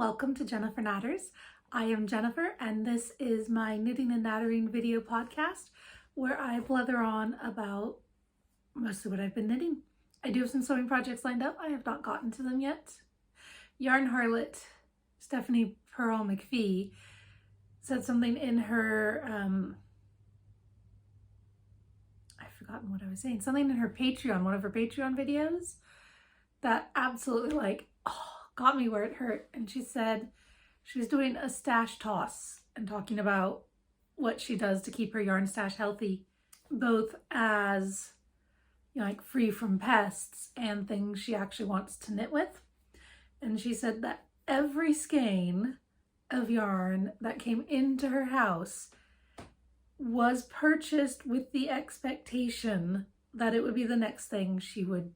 welcome to Jennifer Knatters. I am Jennifer and this is my knitting and nattering video podcast where I blather on about mostly what I've been knitting. I do have some sewing projects lined up. I have not gotten to them yet. Yarn harlot Stephanie Pearl McPhee said something in her, I've forgotten what I was saying, something in her Patreon, one of her Patreon videos that absolutely got me where it hurt. And she said she was doing a stash toss and talking about what she does to keep her yarn stash healthy, both as, you know, like free from pests and things she actually wants to knit with. And she said that every skein of yarn that came into her house was purchased with the expectation that it would be the next thing she would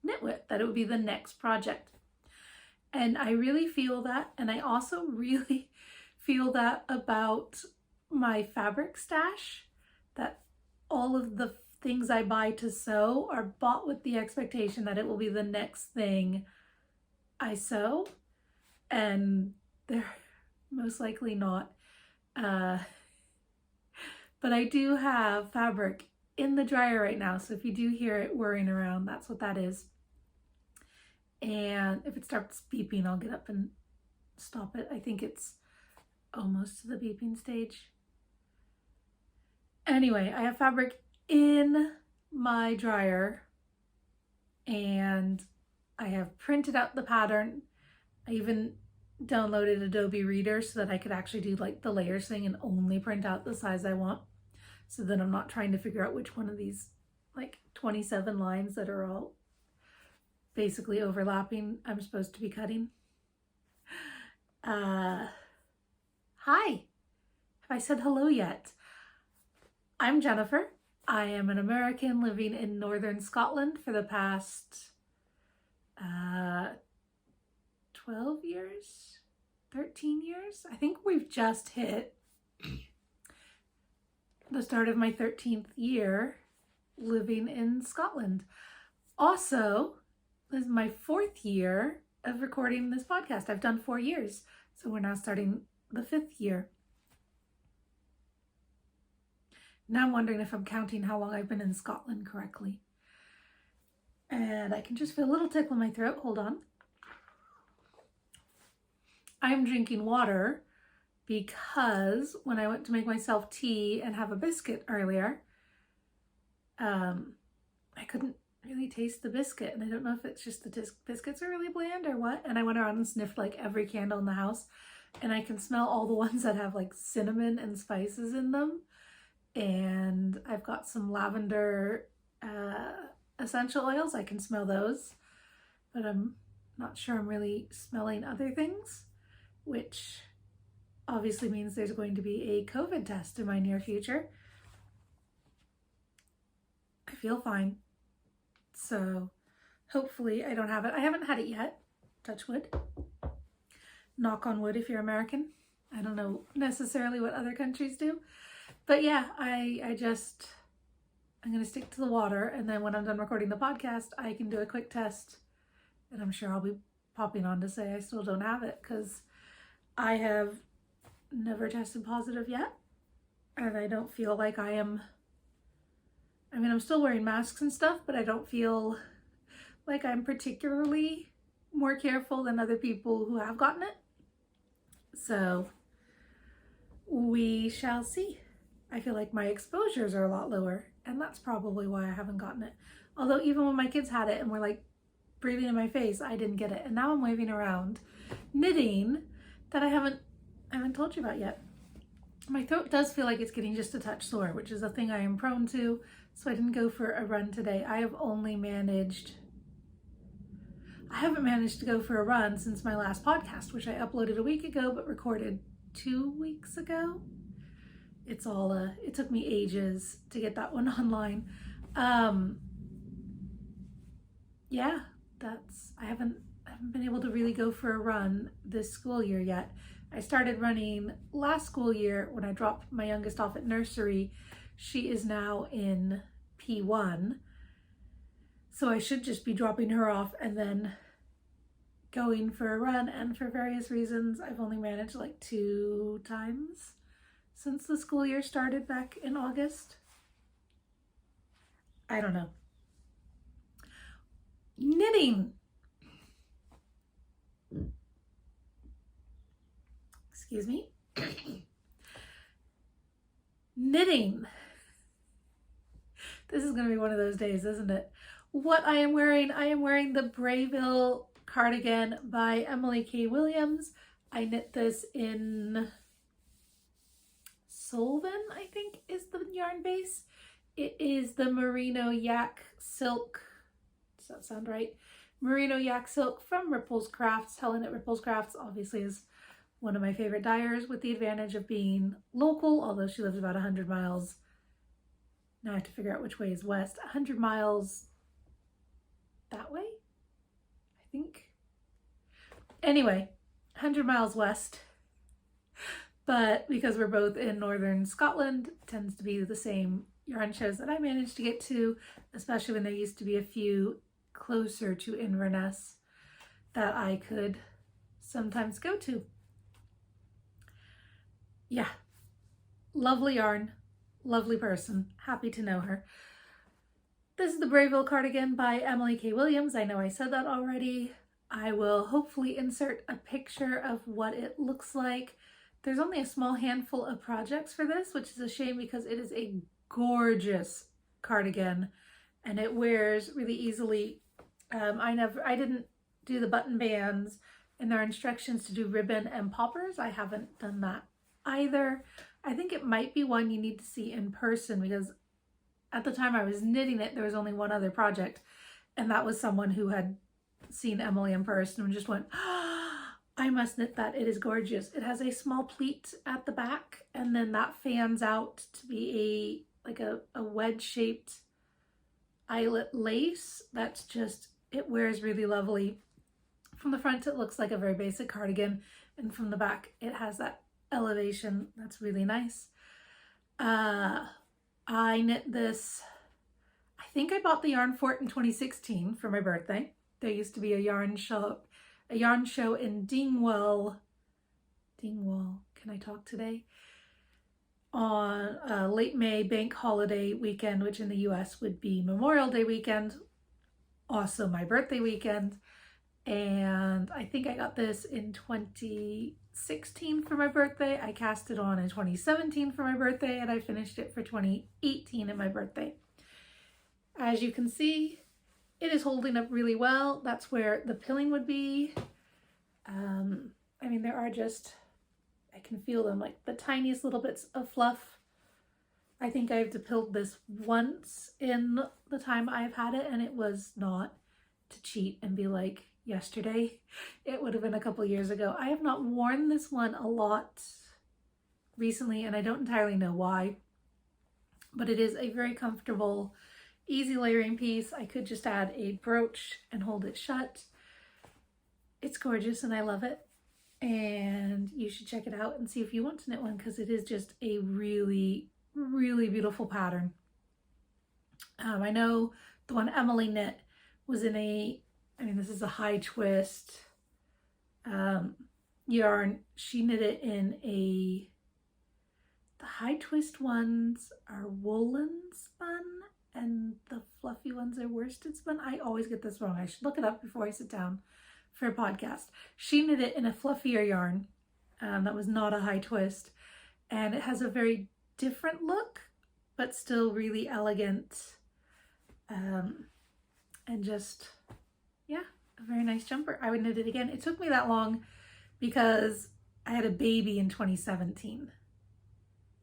knit with, that it would be the next project. And I really feel that, and I also really feel that about my fabric stash, that all of the things I buy to sew are bought with the expectation that it will be the next thing I sew, and they're most likely not. But I do have fabric in the dryer right now, so if you do hear it whirring around, that's what that is. And if it starts beeping, I'll get up and stop it. I think it's almost to the beeping stage. Anyway, I have fabric in my dryer and I have printed out the pattern. I even downloaded Adobe Reader so that I could actually do like the layers thing and only print out the size I want. So that I'm not trying to figure out which one of these like 27 lines that are all basically overlapping I'm supposed to be cutting. Hi, have I said hello yet? I'm Jennifer. I am an American living in northern Scotland for the past 12 years, 13 years. I think we've just hit the start of my 13th year living in Scotland. Also, this is my 4th year of recording this podcast. I've done 4 years, so we're now starting the 5th year. Now I'm wondering if I'm counting how long I've been in Scotland correctly. And I can just feel a little tickle in my throat. Hold on. I'm drinking water because when I went to make myself tea and have a biscuit earlier, I couldn't really taste the biscuit, and I don't know if it's just the biscuits are really bland or what. And I went around and sniffed like every candle in the house, and I can smell all the ones that have like cinnamon and spices in them. And I've got some lavender essential oils. I can smell those, but I'm not sure I'm really smelling other things, which obviously means there's going to be a COVID test in my near future. I feel fine. So hopefully I don't have it. I haven't had it yet. Touch wood. Knock on wood if you're American. I don't know necessarily what other countries do. But yeah, I'm going to stick to the water, and then when I'm done recording the podcast, I can do a quick test, and I'm sure I'll be popping on to say I still don't have it, because I have never tested positive yet, and I don't feel like I am. I mean, I'm still wearing masks and stuff, but I don't feel like I'm particularly more careful than other people who have gotten it. So we shall see. I feel like my exposures are a lot lower, and that's probably why I haven't gotten it. Although even when my kids had it and were like breathing in my face, I didn't get it. And now I'm waving around knitting that I haven't told you about yet. My throat does feel like it's getting just a touch sore, which is a thing I am prone to. So I didn't go for a run today. I haven't managed to go for a run since my last podcast, which I uploaded a week ago, but recorded 2 weeks ago. It's all, it took me ages to get that one online. Yeah, I haven't been able to really go for a run this school year yet. I started running last school year when I dropped my youngest off at nursery. She is now in P1. So I should just be dropping her off and then going for a run, and for various reasons I've only managed like 2 times since the school year started back in August. I don't know. Knitting. Excuse me. Knitting. This is going to be one of those days, isn't it? What I am wearing the Braville Cardigan by Emily K. Williams. I knit this in Solven, I think is the yarn base. It is the Merino Yak Silk. Does that sound right? Merino Yak Silk from Ripples Crafts. Helen at Ripples Crafts obviously is one of my favorite dyers, with the advantage of being local, although she lives about 100 miles. Now I have to figure out which way is west. 100 miles that way, I think. Anyway, 100 miles west. But because we're both in northern Scotland, it tends to be the same yarn shows that I managed to get to, especially when there used to be a few closer to Inverness that I could sometimes go to. Yeah, lovely yarn, lovely person, happy to know her. This is the Braville Cardigan by Emily K. Williams. I know I said that already. I will hopefully insert a picture of what it looks like. There's only a small handful of projects for this, which is a shame because it is a gorgeous cardigan and it wears really easily. I didn't do the button bands, and there are instructions to do ribbon and poppers. I haven't done that either. I think it might be one you need to see in person, because at the time I was knitting it, there was only one other project, and that was someone who had seen Emily in person and just went, oh, I must knit that. It is gorgeous. It has a small pleat at the back, and then that fans out to be like a wedge shaped eyelet lace. That's just, it wears really lovely. From the front it looks like a very basic cardigan, and from the back it has that elevation that's really nice. I knit this, I think I bought the yarn for it in 2016 for my birthday. There used to be a yarn show in Dingwall, can I talk today? On late May bank holiday weekend, which in the US would be Memorial Day weekend, also my birthday weekend. And I think I got this in 2016 for my birthday. I cast it on in 2017 for my birthday, and I finished it for 2018 in my birthday. As you can see, it is holding up really well. That's where the pilling would be. I mean, there are just, I can feel them, like the tiniest little bits of fluff. I think I've depilled this once in the time I've had it, and it was not to cheat and be like yesterday. It would have been a couple years ago. I have not worn this one a lot recently, and I don't entirely know why, but it is a very comfortable, easy layering piece. I could just add a brooch and hold it shut. It's gorgeous and I love it, and you should check it out and see if you want to knit one, because it is just a really, really beautiful pattern. I know the one Emily knit was in a, I mean, this is a high twist yarn. She knit it in a, the high twist ones are woolen spun and the fluffy ones are worsted spun. I always get this wrong. I should look it up before I sit down for a podcast. She knit it in a fluffier yarn that was not a high twist, and it has a very different look, but still really elegant, and just, yeah, a very nice jumper. I would knit it again. It took me that long because I had a baby in 2017.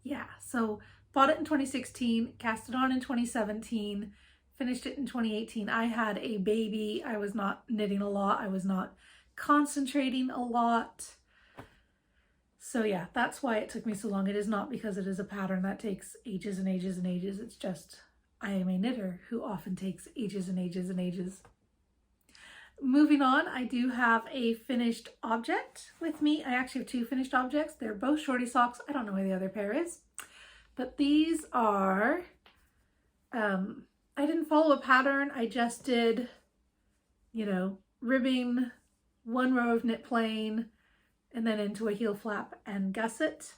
Yeah, so bought it in 2016, cast it on in 2017, finished it in 2018. I had a baby. I was not knitting a lot. I was not concentrating a lot. So yeah, that's why it took me so long. It is not because it is a pattern that takes ages and ages and ages. It's just I am a knitter who often takes ages and ages and ages. Moving on, I do have a finished object with me. I actually have 2 finished objects. They're both shorty socks. I don't know where the other pair is, but these are, I didn't follow a pattern. I just did, you know, ribbing one row of knit plain and then into a heel flap and gusset.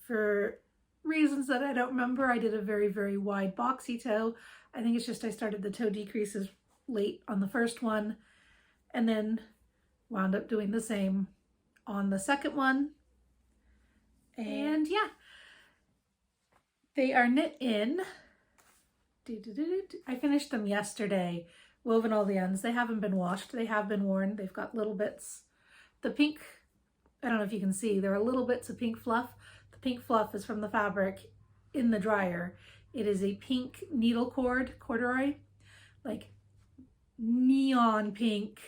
For reasons that I don't remember, I did a very, very wide boxy toe. I think it's just I started the toe decreases late on the first one and then wound up doing the same on the second one. And yeah, they are knit in. I finished them yesterday, woven all the ends. They haven't been washed. They have been worn. They've got little bits. The pink, I don't know if you can see, there are little bits of pink fluff. The pink fluff is from the fabric in the dryer. It is a pink needle cord, corduroy, like neon pink,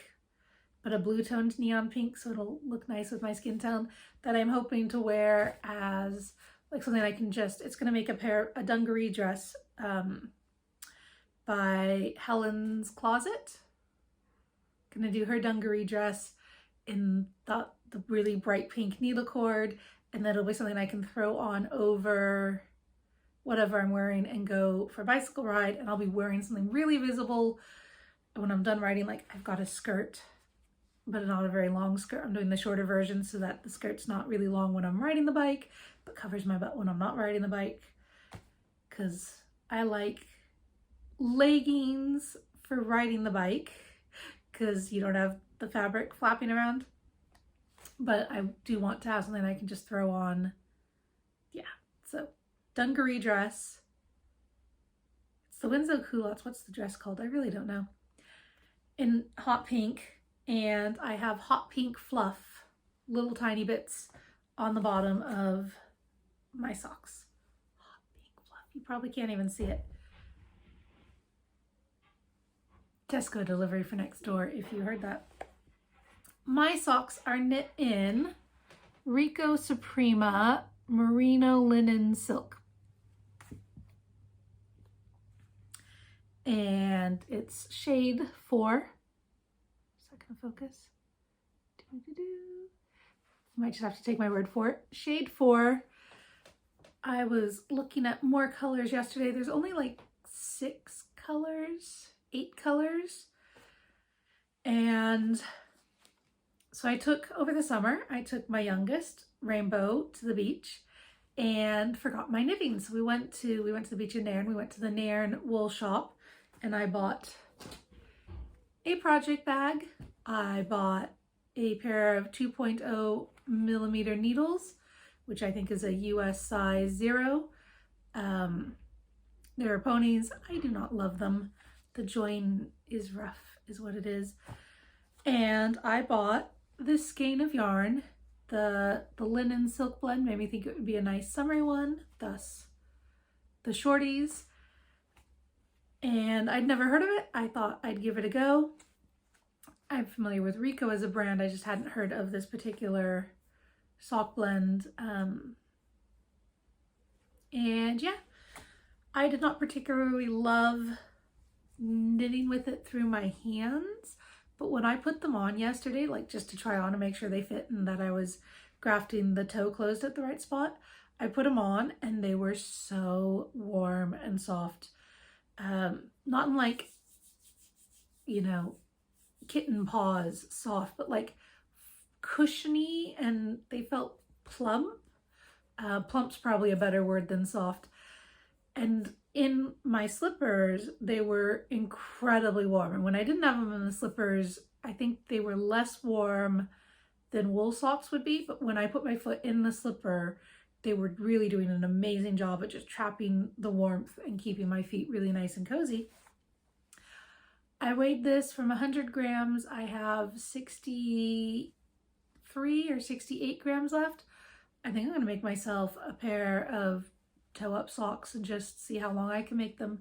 but a blue toned neon pink, so it'll look nice with my skin tone, that I'm hoping to wear as like something I can just, it's gonna make a dungaree dress by Helen's Closet. Gonna do her dungaree dress in the really bright pink needle cord, and that'll be something I can throw on over whatever I'm wearing and go for a bicycle ride, and I'll be wearing something really visible when I'm done riding. Like I've got a skirt, but not a very long skirt. I'm doing the shorter version so that the skirt's not really long when I'm riding the bike, but covers my butt when I'm not riding the bike, because I like leggings for riding the bike because you don't have the fabric flapping around, but I do want to have something I can just throw on. Yeah, so dungaree dress. It's the Winslow culottes. What's the dress called? I really don't know. In hot pink, and I have hot pink fluff, little tiny bits on the bottom of my socks. Hot pink fluff. You probably can't even see it. Tesco delivery for next door, if you heard that. My socks are knit in Rico Suprema Merino Linen Silk. And it's shade 4. Is that gonna focus? Might just have to take my word for it. Shade 4. I was looking at more colors yesterday. There's only like 6 colors, 8 colors. And so I took, over the summer, I took my youngest, Rainbow, to the beach and forgot my knitting. So we went to the beach in Nairn. We went to the Nairn wool shop and I bought a project bag. I bought a pair of 2.0 millimeter needles, which I think is a US size 0. There are ponies. I do not love them. The join is rough, is what it is. And I bought this skein of yarn. The linen silk blend made me think it would be a nice summery one, thus the Shorties. And I'd never heard of it. I thought I'd give it a go. I'm familiar with Rico as a brand. I just hadn't heard of this particular sock blend. And yeah, I did not particularly love knitting with it through my hands, but when I put them on yesterday, like just to try on and make sure they fit and that I was grafting the toe closed at the right spot, I put them on and they were so warm and soft. Not in like, you know, kitten paws soft, but like cushiony, and they felt plump. Plump's probably a better word than soft. And in my slippers, they were incredibly warm. And when I didn't have them in the slippers, I think they were less warm than wool socks would be. But when I put my foot in the slipper, they were really doing an amazing job at just trapping the warmth and keeping my feet really nice and cozy. I weighed this from 100 grams. I have 63 or 68 grams left. I think I'm going to make myself a pair of toe-up socks and just see how long I can make them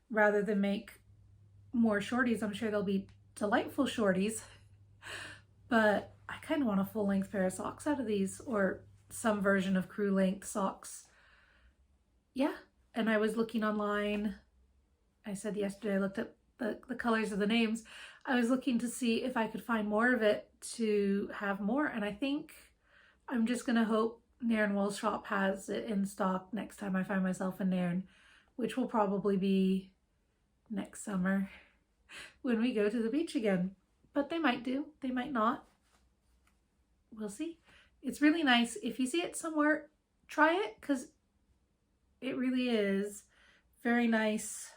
rather than make more shorties. I'm sure they'll be delightful shorties, but I kind of want a full-length pair of socks out of these, or some version of crew-length socks. Yeah, and I was looking online. I said yesterday I looked at the colors of the names. I was looking to see if I could find more of it to have more, and I think I'm just going to hope Nairn Wool Shop has it in stock next time I find myself in Nairn, which will probably be next summer when we go to the beach again. but they might do. They might not. We'll see. It's really nice. If you see it somewhere, try it, because it really is very nice.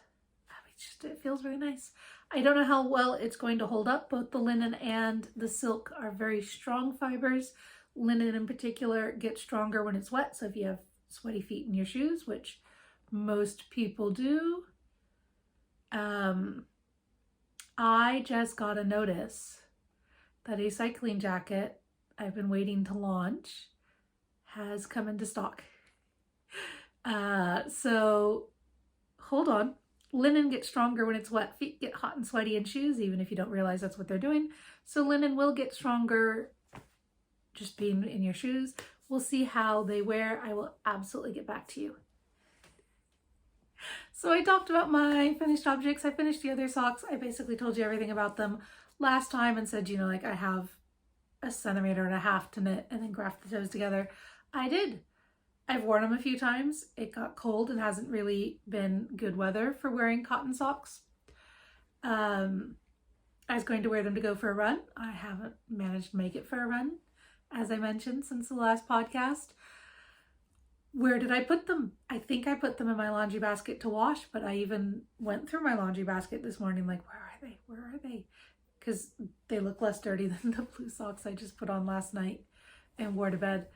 It feels really nice. I don't know how well it's going to hold up. Both the linen and the silk are very strong fibers. Linen in particular gets stronger when it's wet. So if you have sweaty feet in your shoes, which most people do, I just got a notice that a cycling jacket I've been waiting to launch has come into stock. So hold on. Linen gets stronger when it's wet. Feet get hot and sweaty in shoes, even if you don't realize that's what they're doing. So linen will get stronger just being in your shoes. We'll see how they wear. I will absolutely get back to you. So I talked about my finished objects. I finished the other socks. I basically told you everything about them last time and said, you know, like I have 1.5 centimeters to knit and then graft the toes together. I did. I've worn them a few times. It got cold and hasn't really been good weather for wearing cotton socks. I was going to wear them to go for a run. I haven't managed to make it for a run, as I mentioned, since the last podcast. Where did I put them? I think I put them in my laundry basket to wash, but I even went through my laundry basket this morning like, where are they? Where are they? Because they look less dirty than the blue socks I just put on last night and wore to bed.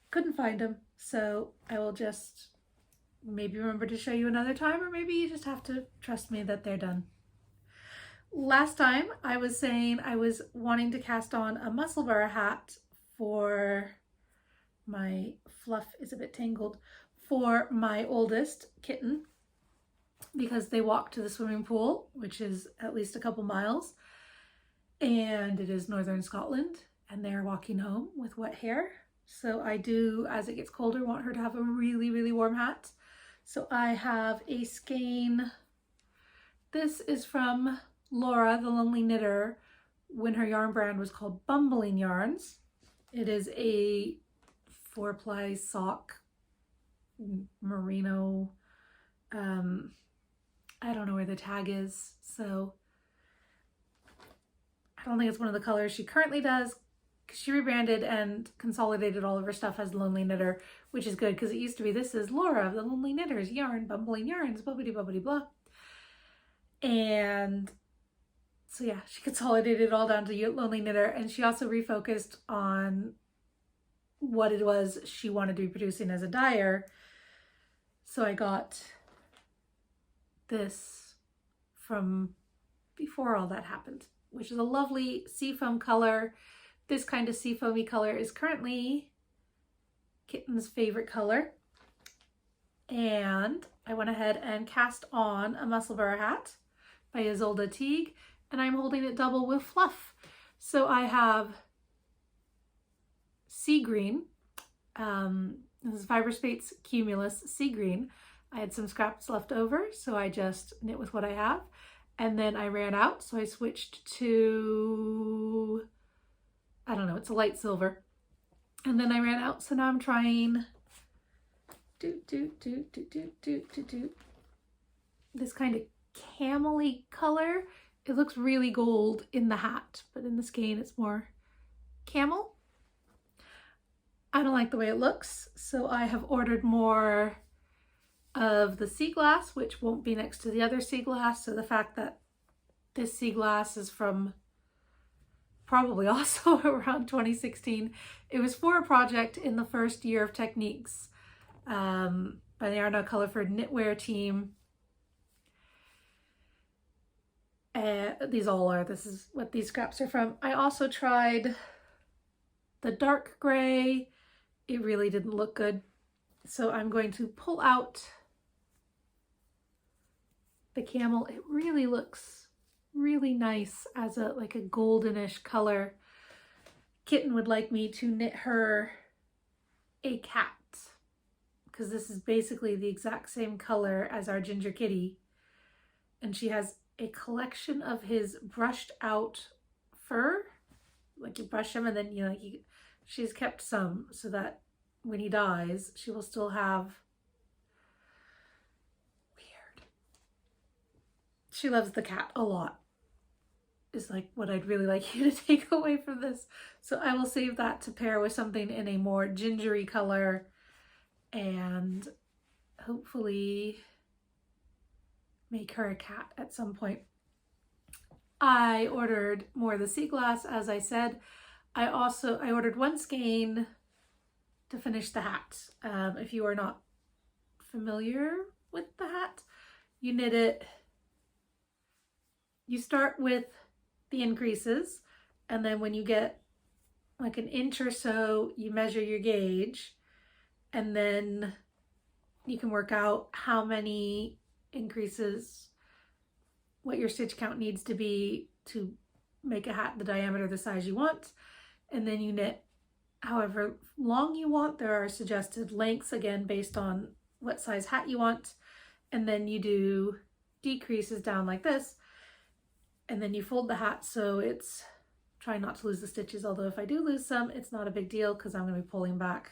Couldn't find them, so I will just maybe remember to show you another time, or maybe you just have to trust me that they're done. Last time I was saying I was wanting to cast on a musselburgh hat for my fluff is a bit tangled, for my oldest kitten, because they walk to the swimming pool, which is at least a couple miles, and it is northern Scotland, and they're walking home with wet hair. So I do, as it gets colder, want her to have a really, really warm hat. So I have a skein. This is from Laura, the Lonely Knitter, when her yarn brand was called Bumbling Yarns. It is a 4-ply sock, merino. I don't know where the tag is, so I don't think it's one of the colors she currently does. She rebranded and consolidated all of her stuff as Lonely Knitter, which is good because it used to be, this is Laura of the Lonely Knitters, yarn, bumbling yarns, bubbly bubbly blah. And so yeah, she consolidated it all down to Lonely Knitter, and she also refocused on what it was she wanted to be producing as a dyer. So I got this from before all that happened, which is a lovely seafoam color. This kind of seafoamy color is currently Kitten's favorite color. And I went ahead and cast on a musselburgh hat by Isolde Teague, and I'm holding it double with fluff. So I have sea green. This is Fiber Space Cumulus sea green. I had some scraps left over, so I just knit with what I have. And then I ran out, so I switched to, I don't know, it's a light silver. And then I ran out, so now I'm trying this kind of camel-y color. It looks really gold in the hat, but in the skein it's more camel. I don't like the way it looks, so I have ordered more of the sea glass, which won't be next to the other sea glass. So the fact that this sea glass is from probably also around 2016. It was for a project in the first year of Techniques by the Arno Colorford knitwear team. These all are, this is what these scraps are from. I also tried the dark gray. It really didn't look good. So I'm going to pull out the camel. It really looks really nice as a like a goldenish color. Kitten would like me to knit her a cat, because this is basically the exact same color as our ginger kitty, and she has a collection of his brushed out fur. Like you brush him and then you know she's kept some so that when he dies she will still have, weird, she loves the cat a lot. is like what I'd really like you to take away from this. So I will save that to pair with something in a more gingery color and hopefully make her a cat at some point. I ordered more of the sea glass, as I said. I ordered one skein to finish the hat. If you are not familiar with the hat, you knit it. You start with the increases, and then when you get like an inch or so, you measure your gauge, and then you can work out how many increases, what your stitch count needs to be to make a hat the diameter, the size you want. And then you knit however long you want. There are suggested lengths, again, based on what size hat you want. And then you do decreases down like this. And then you fold the hat so it's, try not to lose the stitches, although if I do lose some, it's not a big deal because I'm going to be pulling back.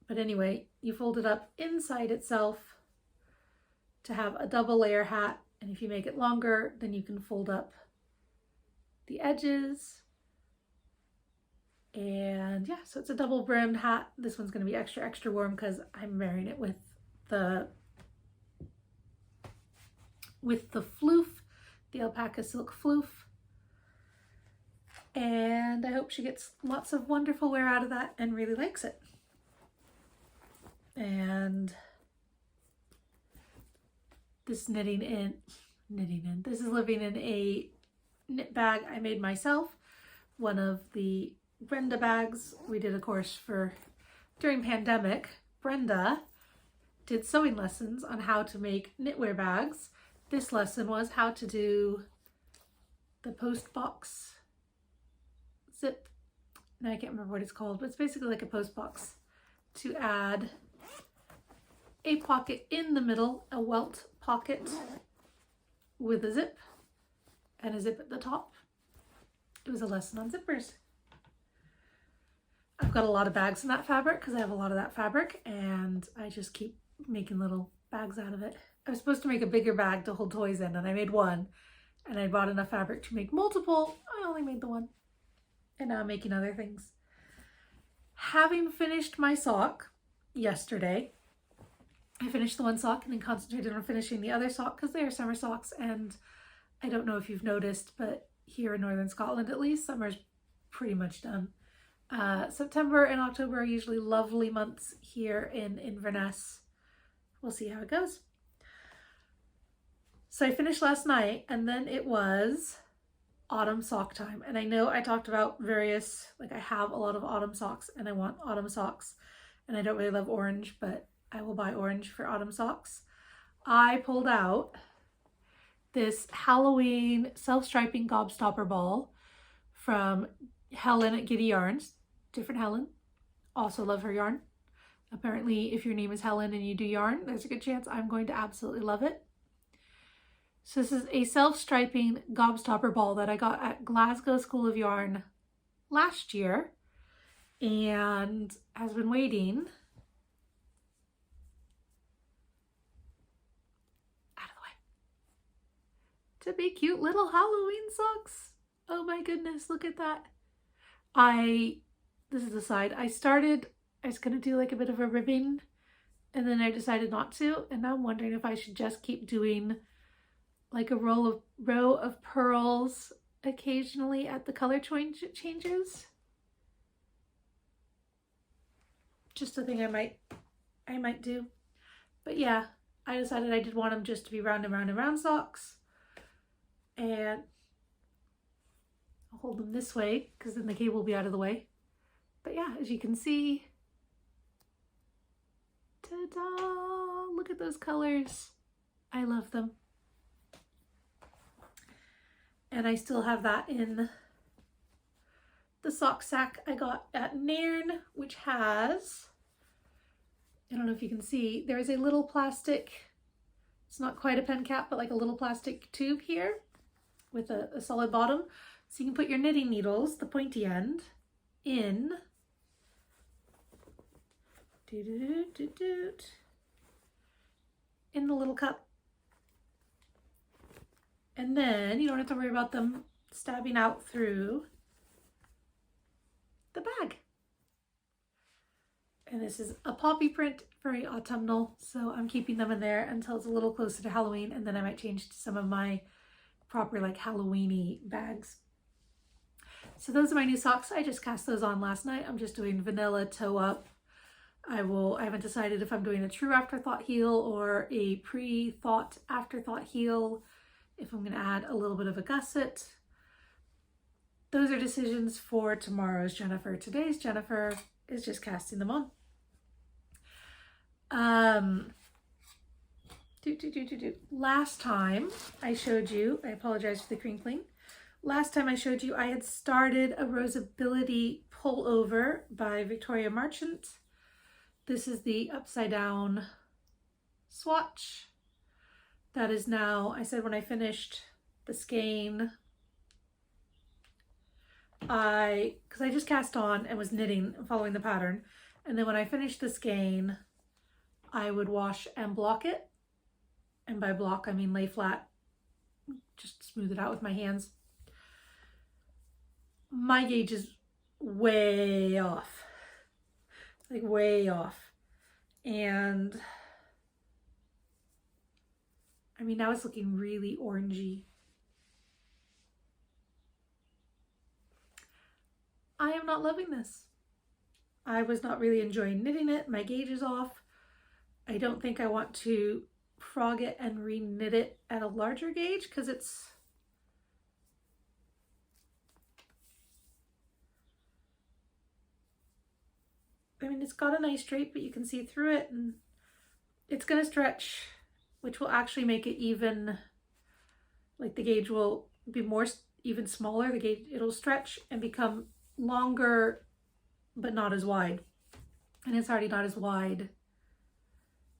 But anyway, you fold it up inside itself to have a double layer hat, and if you make it longer, then you can fold up the edges. And yeah, so it's a double brimmed hat. This one's going to be extra warm because I'm wearing it with the floof, the alpaca silk floof. And I hope she gets lots of wonderful wear out of that and really likes it. And this this is living in a knit bag I made myself. One of the Brenda bags we did a course for during pandemic. Brenda did sewing lessons on how to make knitwear bags. This lesson was how to do the post box zip. Now I can't remember what it's called, but it's basically like a post box to add a pocket in the middle, a welt pocket with a zip and a zip at the top. It was a lesson on zippers. I've got a lot of bags in that fabric because I have a lot of that fabric and I just keep making little bags out of it. I was supposed to make a bigger bag to hold toys in and I made one, and I bought enough fabric to make multiple. I only made the one, and now I'm making other things. Having finished my sock yesterday, I finished the one sock and then concentrated on finishing the other sock because they are summer socks, and I don't know if you've noticed, but here in northern Scotland at least, summer's pretty much done. September and October are usually lovely months here in Inverness. We'll see how it goes. So I finished last night, and then it was autumn sock time. And I know I talked about various, like I have a lot of autumn socks and I want autumn socks, and I don't really love orange, but I will buy orange for autumn socks. I pulled out this Halloween self-striping gobstopper ball from Helen at Giddy Yarns. Different Helen. Also love her yarn. Apparently, if your name is Helen and you do yarn, there's a good chance I'm going to absolutely love it. So this is a self-striping gobstopper ball that I got at Glasgow School of Yarn last year and has been waiting out of the way to be cute little Halloween socks. Oh my goodness, look at that. This is the side. I was going to do like a bit of a ribbing, and then I decided not to, and now I'm wondering if I should just keep doing like a row of pearls occasionally at the color changes. Just a thing I might do. But yeah, I decided I did want them just to be round and round and round socks. And I'll hold them this way because then the cable will be out of the way. But yeah, as you can see, ta-da! Look at those colors. I love them. And I still have that in the sock sack I got at Nairn, which has, I don't know if you can see, there is a little plastic, it's not quite a pen cap, but like a little plastic tube here with a solid bottom. So you can put your knitting needles, the pointy end, in in the little cup. And then you don't have to worry about them stabbing out through the bag. And this is a poppy print, very autumnal, so I'm keeping them in there until it's a little closer to Halloween, and then I might change to some of my proper like Halloween-y bags. So those are my new socks. I just cast those on last night. I'm just doing vanilla toe up. I haven't decided if I'm doing a true afterthought heel or a pre-thought afterthought heel, if I'm going to add a little bit of a gusset. Those are decisions for tomorrow's Jennifer. Today's Jennifer is just casting them on. Last time I showed you, I apologize for the crinkling. Last time I showed you, I had started a Roseability pullover by Victoria Marchant. This is the upside down swatch. That is now, I said when I finished the skein, because I just cast on and was knitting, following the pattern. And then when I finished the skein, I would wash and block it. And by block, I mean lay flat, just smooth it out with my hands. My gauge is way off, like way off. And I mean, now it's looking really orangey. I am not loving this. I was not really enjoying knitting it. My gauge is off. I don't think I want to frog it and re-knit it at a larger gauge because it's got a nice drape, but you can see through it, and it's going to stretch, which will actually make it even, like the gauge will be even smaller. The gauge, it'll stretch and become longer, but not as wide. And it's already not as wide,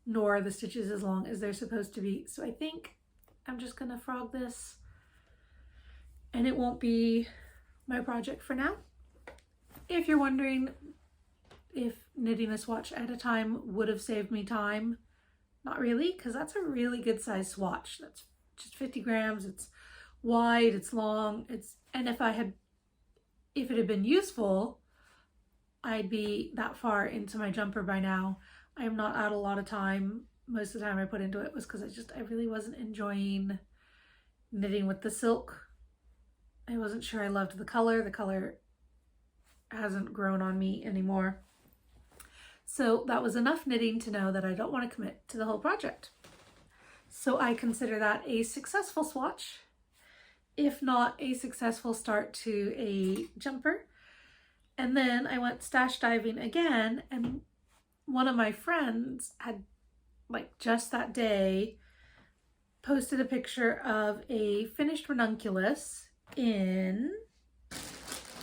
nor are the stitches as long as they're supposed to be. So I think I'm just gonna frog this, and it won't be my project for now. If you're wondering if knitting a swatch at a time would have saved me time, not really, because that's a really good size swatch. That's just 50 grams. It's wide, it's long, and if it had been useful, I'd be that far into my jumper by now. I am not out a lot of time. Most of the time I put into it was because I really wasn't enjoying knitting with the silk. I wasn't sure I loved the color. The color hasn't grown on me anymore. So that was enough knitting to know that I don't want to commit to the whole project. So I consider that a successful swatch, if not a successful start to a jumper. And then I went stash diving again, and one of my friends had, like just that day, posted a picture of a finished ranunculus in,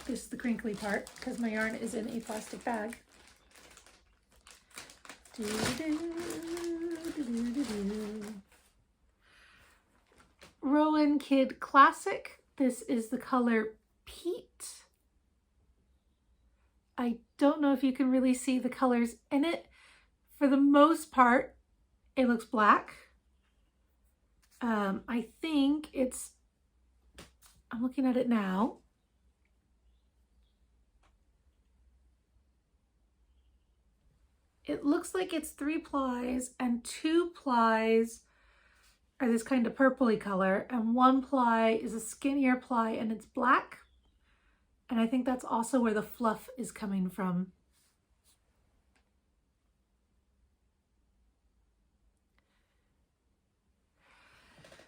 this is the crinkly part because my yarn is in a plastic bag. Rowan Kid Classic. This is the color Peat. I don't know if you can really see the colors in it. For the most part, it looks black. I think I'm looking at it now. It looks like it's 3 plies, and 2 plies are this kind of purpley color, and 1 ply is a skinnier ply and it's black. And I think that's also where the fluff is coming from.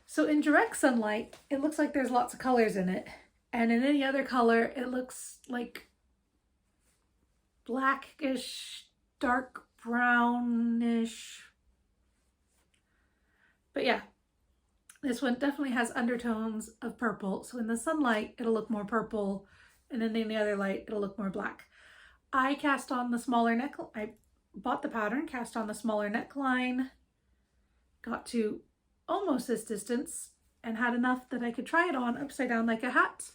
So in direct sunlight, it looks like there's lots of colors in it. And in any other color, it looks like blackish, dark brownish. But yeah, this one definitely has undertones of purple. So in the sunlight, it'll look more purple. And then in the other light, it'll look more black. I cast on the smaller neck. I bought the pattern, cast on the smaller neckline, got to almost this distance, and had enough that I could try it on upside down like a hat.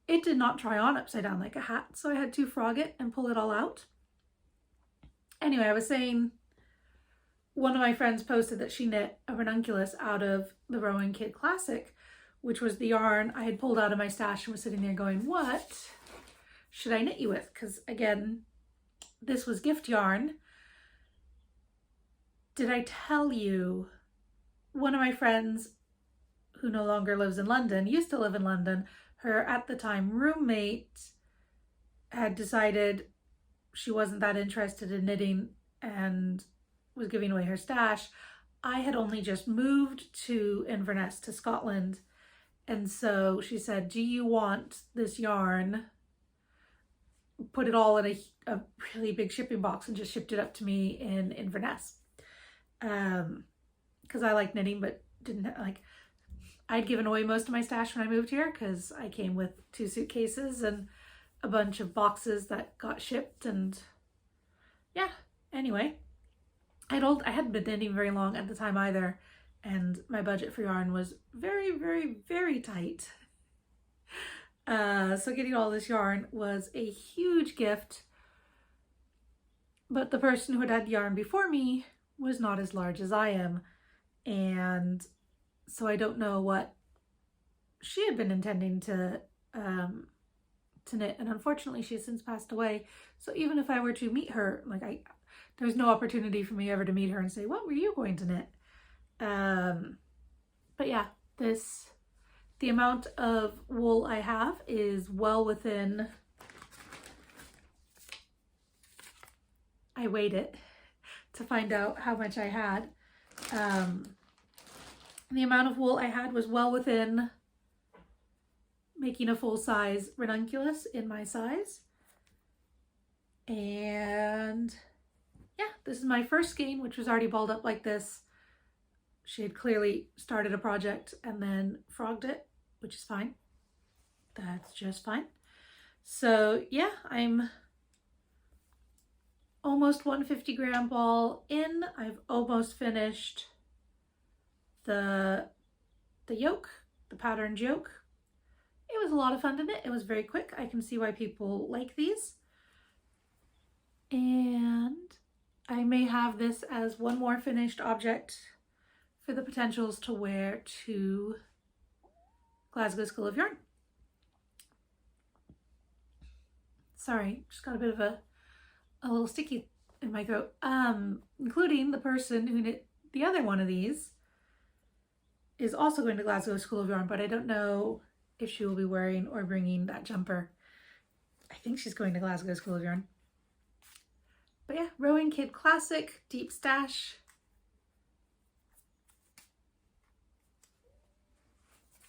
It did not try on upside down like a hat, so I had to frog it and pull it all out. Anyway, I was saying, one of my friends posted that she knit a ranunculus out of the Rowan Kid Classic. which was the yarn I had pulled out of my stash and was sitting there going, what should I knit you with? Because again, this was gift yarn. Did I tell you one of my friends who no longer lives in London, used to live in London, her at the time roommate had decided she wasn't that interested in knitting and was giving away her stash. I had only just moved to Inverness, to Scotland. And so she said, do you want this yarn? Put it all in a really big shipping box and just shipped it up to me in Inverness. Because I like knitting, but didn't like, I'd given away most of my stash when I moved here because I came with 2 suitcases and a bunch of boxes that got shipped. And yeah, anyway, I hadn't been knitting very long at the time either. And my budget for yarn was very, very, very tight. So getting all this yarn was a huge gift. But the person who had had yarn before me was not as large as I am. And so I don't know what she had been intending to knit. And unfortunately, she has since passed away. So even if I were to meet her, like there's no opportunity for me ever to meet her and say, what were you going to knit? But yeah, the amount of wool I have is well within, I weighed it to find out how much I had. The amount of wool I had was well within making a full-size ranunculus in my size. And yeah, this is my first skein, which was already balled up like this. She had clearly started a project and then frogged it, which is fine. That's just fine. So yeah, I'm almost 150 gram ball in. I've almost finished the yoke, the patterned yoke. It was a lot of fun to knit. It was very quick. I can see why people like these. And I may have this as one more finished object for the potentials to wear to Glasgow School of Yarn. Sorry, just got a bit of a little sticky in my throat. Including the person who knit the other one of these is also going to Glasgow School of Yarn, but I don't know if she will be wearing or bringing that jumper. I think she's going to Glasgow School of Yarn. But yeah, Rowing Kid Classic, Deep Stash.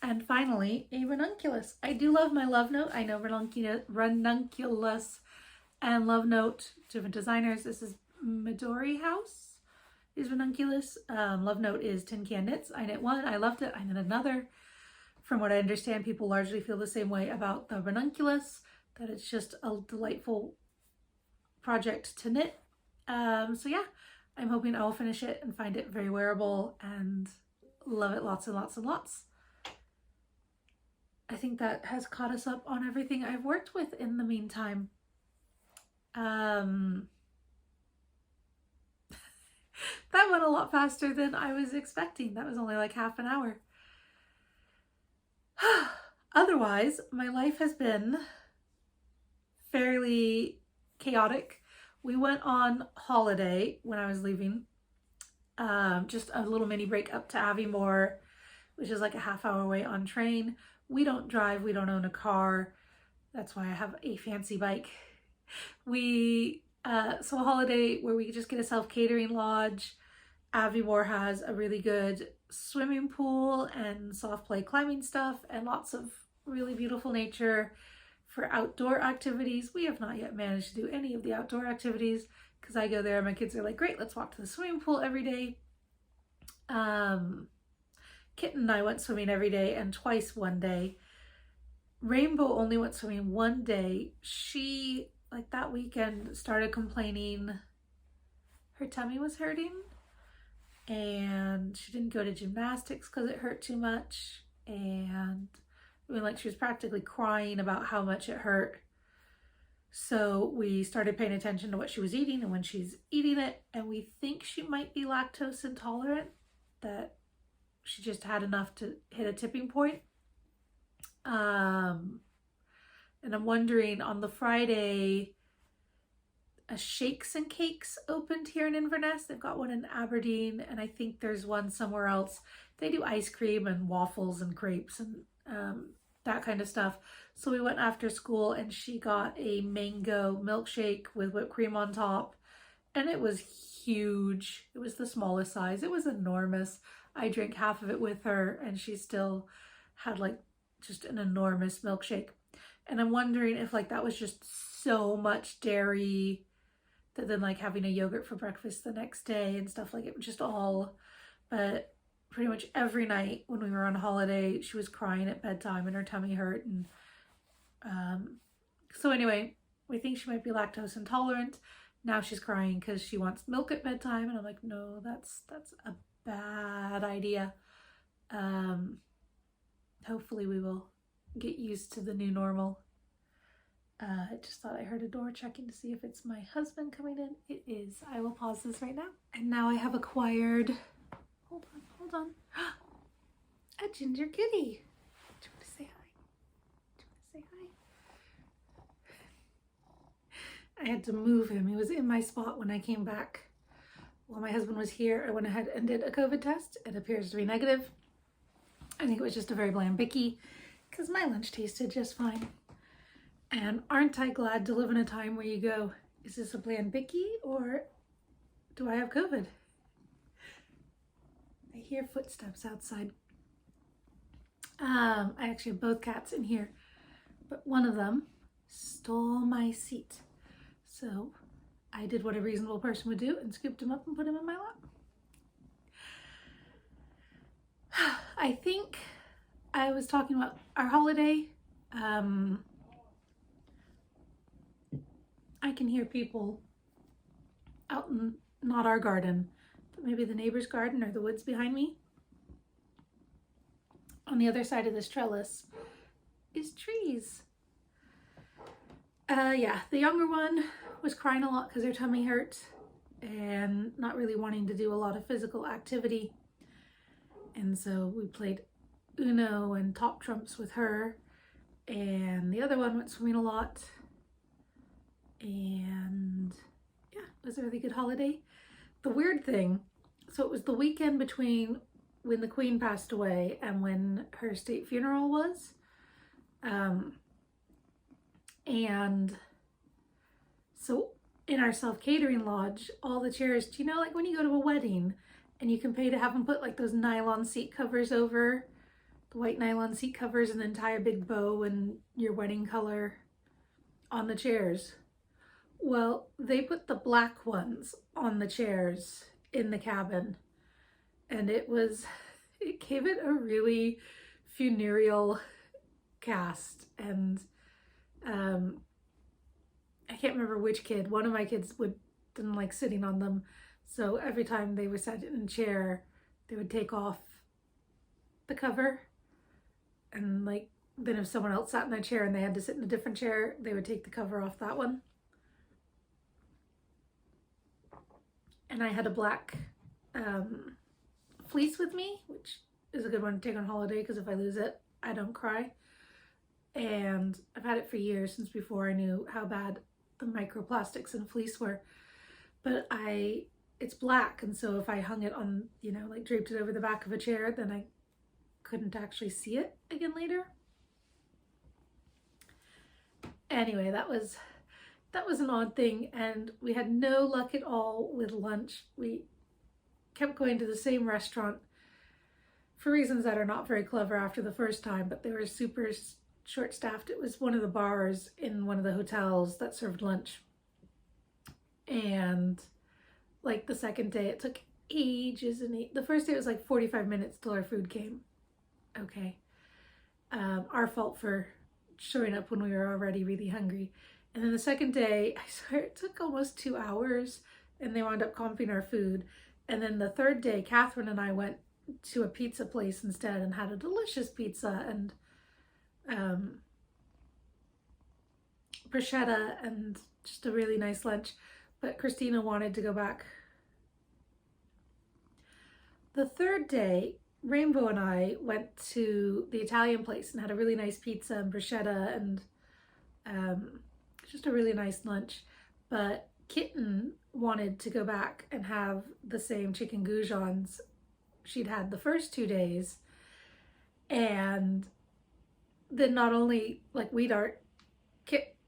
And finally, a ranunculus. I do love my love note. I know ranunculus and love note, different designers. This is Midori House is ranunculus. Love note is Tin Can Knits. I knit one, I loved it. I knit another. From what I understand, people largely feel the same way about the ranunculus, that it's just a delightful project to knit. So yeah, I'm hoping I'll finish it and find it very wearable and love it lots and lots and lots. I think that has caught us up on everything I've worked with in the meantime. That went a lot faster than I was expecting. That was only like half an hour. Otherwise, my life has been fairly chaotic. We went on holiday when I was leaving. Just a little mini break up to Aviemore, which is like a half-hour away on train. We don't drive, we don't own a car. That's why I have a fancy bike. So a holiday where we just get a self-catering lodge. Aviemore has a really good swimming pool and soft play climbing stuff and lots of really beautiful nature for outdoor activities. We have not yet managed to do any of the outdoor activities because I go there and my kids are like, great, let's walk to the swimming pool every day. Kitten and I went swimming every day and twice one day. Rainbow only went swimming one day. She, like that weekend, started complaining her tummy was hurting and she didn't go to gymnastics because it hurt too much. And I mean, like she was practically crying about how much it hurt. So we started paying attention to what she was eating and when she's eating it, and we think she might be lactose intolerant, that she just had enough to hit a tipping point. And I'm wondering, on the Friday, a Shakes and Cakes opened here in Inverness. They've got one in Aberdeen, and I think there's one somewhere else. They do ice cream and waffles and crepes and that kind of stuff. So we went after school and she got a mango milkshake with whipped cream on top, and it was huge. It was the smallest size. It was enormous. I drank half of it with her and she still had like just an enormous milkshake. And I'm wondering if like that was just so much dairy that then like having a yogurt for breakfast the next day and stuff, like it just all, but pretty much every night when we were on holiday, she was crying at bedtime and her tummy hurt. And so anyway, we think she might be lactose intolerant. Now she's crying because she wants milk at bedtime, and I'm like, no, that's a bad idea. Hopefully we will get used to the new normal. I just thought I heard a door checking to see if it's my husband coming in. It is. I will pause this right now. And now I have acquired, hold on, a ginger kitty. Do you want to say hi? Do you want to say hi? I had to move him. He was in my spot when I came back. While my husband was here, I went ahead and did a COVID test. It appears to be negative. I think it was just a very bland bicky because my lunch tasted just fine. And aren't I glad to live in a time where you go, is this a bland bicky or do I have COVID? I hear footsteps outside. I actually have both cats in here, but one of them stole my seat. So I did what a reasonable person would do and scooped him up and put him in my lap. I think I was talking about our holiday. I can hear people out in not our garden, but maybe the neighbor's garden or the woods behind me. On the other side of this trellis is trees. Yeah, the younger one was crying a lot because her tummy hurt and not really wanting to do a lot of physical activity. And so we played Uno and top trumps with her, and the other one went swimming a lot. And yeah, it was a really good holiday. The weird thing, so it was the weekend between when the Queen passed away and when her state funeral was. And so in our self-catering lodge, all the chairs, do you know, like when you go to a wedding and you can pay to have them put like those nylon seat covers over, the white nylon seat covers, and then tie a big bow and your wedding color on the chairs. Well, they put the black ones on the chairs in the cabin, and it gave it a really funereal cast. And I can't remember which kid, one of my kids didn't like sitting on them, so every time they were sat in a chair, they would take off the cover, and like then if someone else sat in their chair and they had to sit in a different chair, they would take the cover off that one. And I had a black fleece with me, which is a good one to take on holiday because if I lose it, I don't cry. And I've had it for years, since before I knew how bad the microplastics in fleece were. But it's black, and so if I hung it on, you know, like draped it over the back of a chair, then I couldn't actually see it again later. Anyway, that was an odd thing, and we had no luck at all with lunch. We kept going to the same restaurant for reasons that are not very clever after the first time, but they were super short-staffed. It was one of the bars in one of the hotels that served lunch. And like the second day, it took ages, and the first day it was like 45 minutes till our food came. Okay. Our fault for showing up when we were already really hungry. And then the second day, I swear it took almost 2 hours, and they wound up comping our food. And then the third day, Catherine and I went to a pizza place instead and had a delicious pizza and bruschetta and just a really nice lunch. But Christina wanted to go back. The third day, Rainbow and I went to the Italian place and had a really nice pizza and bruschetta and just a really nice lunch. But Kitten wanted to go back and have the same chicken goujons she'd had the first 2 days. And then not only, like,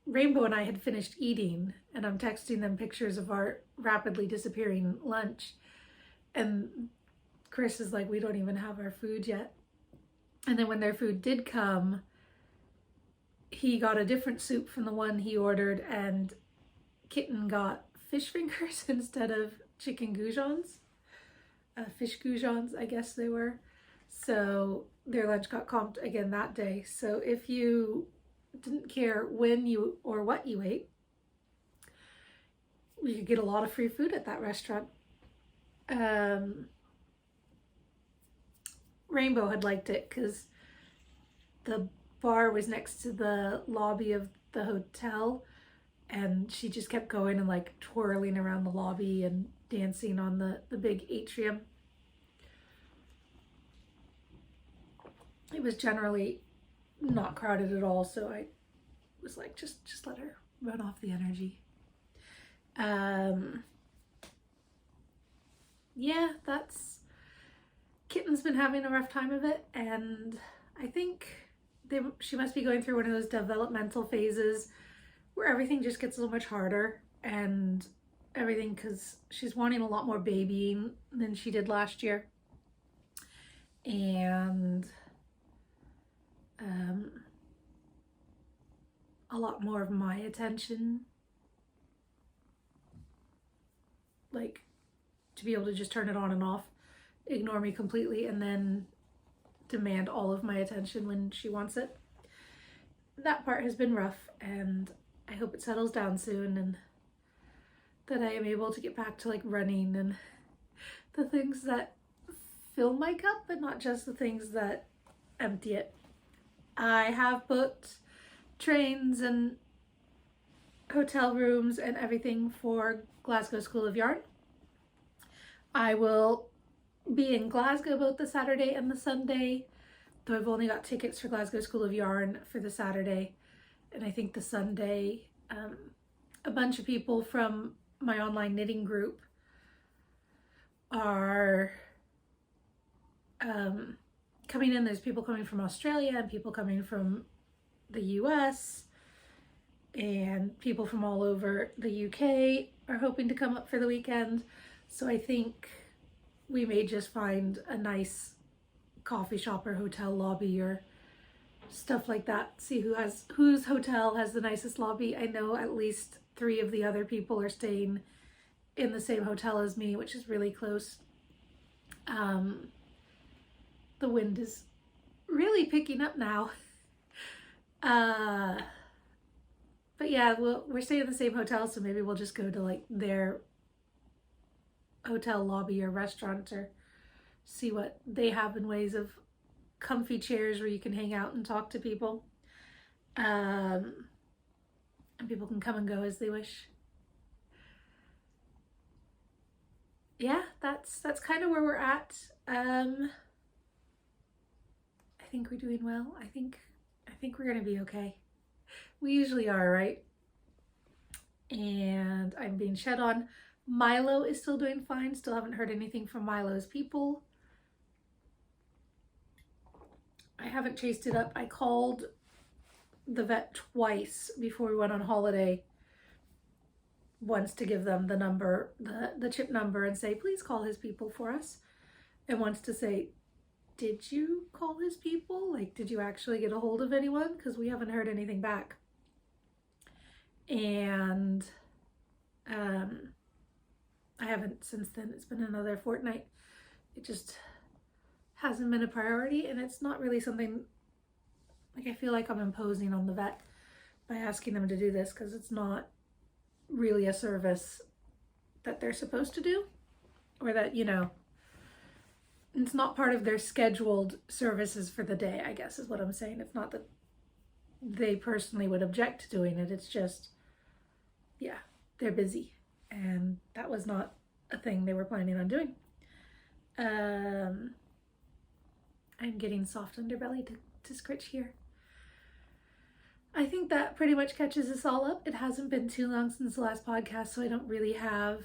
Rainbow and I had finished eating, and I'm texting them pictures of our rapidly disappearing lunch. And Chris is like, we don't even have our food yet. And then when their food did come, he got a different soup from the one he ordered, and Kitten got fish fingers instead of chicken goujons. Fish goujons, I guess they were. So their lunch got comped again that day. So if you didn't care when you or what you ate, you could get a lot of free food at that restaurant. Rainbow had liked it because the bar was next to the lobby of the hotel, and she just kept going and like twirling around the lobby and dancing on the big atrium. It was generally not crowded at all, so I was like, just let her run off the energy. Yeah, Kitten's been having a rough time of it, and I think she must be going through one of those developmental phases where everything just gets so much harder and everything, because she's wanting a lot more babying than she did last year. And a lot more of my attention, like to be able to just turn it on and off, ignore me completely, and then demand all of my attention when she wants it. That part has been rough, and I hope it settles down soon and that I am able to get back to like running and the things that fill my cup, but not just the things that empty it. I have booked trains and hotel rooms and everything for Glasgow School of Yarn. I will be in Glasgow both the Saturday and the Sunday, though I've only got tickets for Glasgow School of Yarn for the Saturday, and I think the Sunday, a bunch of people from my online knitting group are coming in. There's people coming from Australia and people coming from the US, and people from all over the UK are hoping to come up for the weekend. So I think we may just find a nice coffee shop or hotel lobby or stuff like that. See whose hotel has the nicest lobby. I know at least 3 of the other people are staying in the same hotel as me, which is really close. The wind is really picking up now. But yeah, we're staying in the same hotel, so maybe we'll just go to like their hotel lobby or restaurant or see what they have in ways of comfy chairs where you can hang out and talk to people. And people can come and go as they wish. Yeah, that's kind of where we're at. I think we're doing well. I think we're gonna be okay. We usually are, right? And I'm being shed on. Milo is still doing fine. Still haven't heard anything from Milo's people. I haven't chased it up. I called the vet twice before we went on holiday. Once to give them the number, the chip number, and say, please call his people for us. And once to say, did you call his people? Like, did you actually get a hold of anyone? Because we haven't heard anything back. And I haven't since then. It's been another fortnight. It just hasn't been a priority, and it's not really something, like, I feel like I'm imposing on the vet by asking them to do this, because it's not really a service that they're supposed to do, or that, you know, it's not part of their scheduled services for the day, I guess is what I'm saying. It's not that they personally would object to doing it. It's just, yeah, they're busy, and that was not a thing they were planning on doing. I'm getting soft underbelly to scritch here. I think that pretty much catches us all up. It hasn't been too long since the last podcast, so I don't really have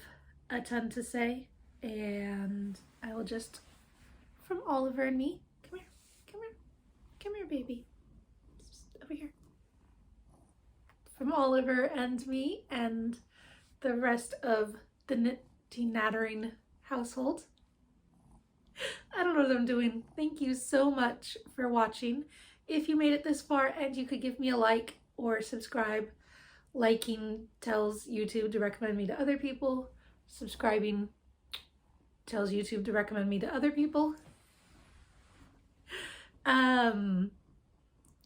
a ton to say. And I will just, from Oliver and me, come here, come here, come here, baby. Just over here. From Oliver and me and the rest of the knitting nattering household. I don't know what I'm doing. Thank you so much for watching. If you made it this far and you could give me a like or subscribe, liking tells YouTube to recommend me to other people. Subscribing tells YouTube to recommend me to other people.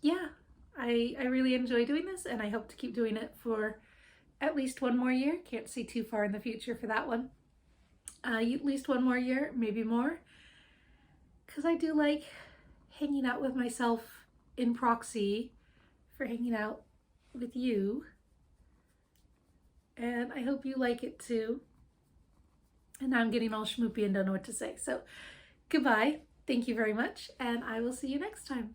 Yeah, I really enjoy doing this, and I hope to keep doing it for at least one more year. Can't see too far in the future for that one. At least one more year, maybe more, because I do like hanging out with myself in proxy for hanging out with you, and I hope you like it too. And now I'm getting all schmoopy and don't know what to say. So goodbye, thank you very much, and I will see you next time.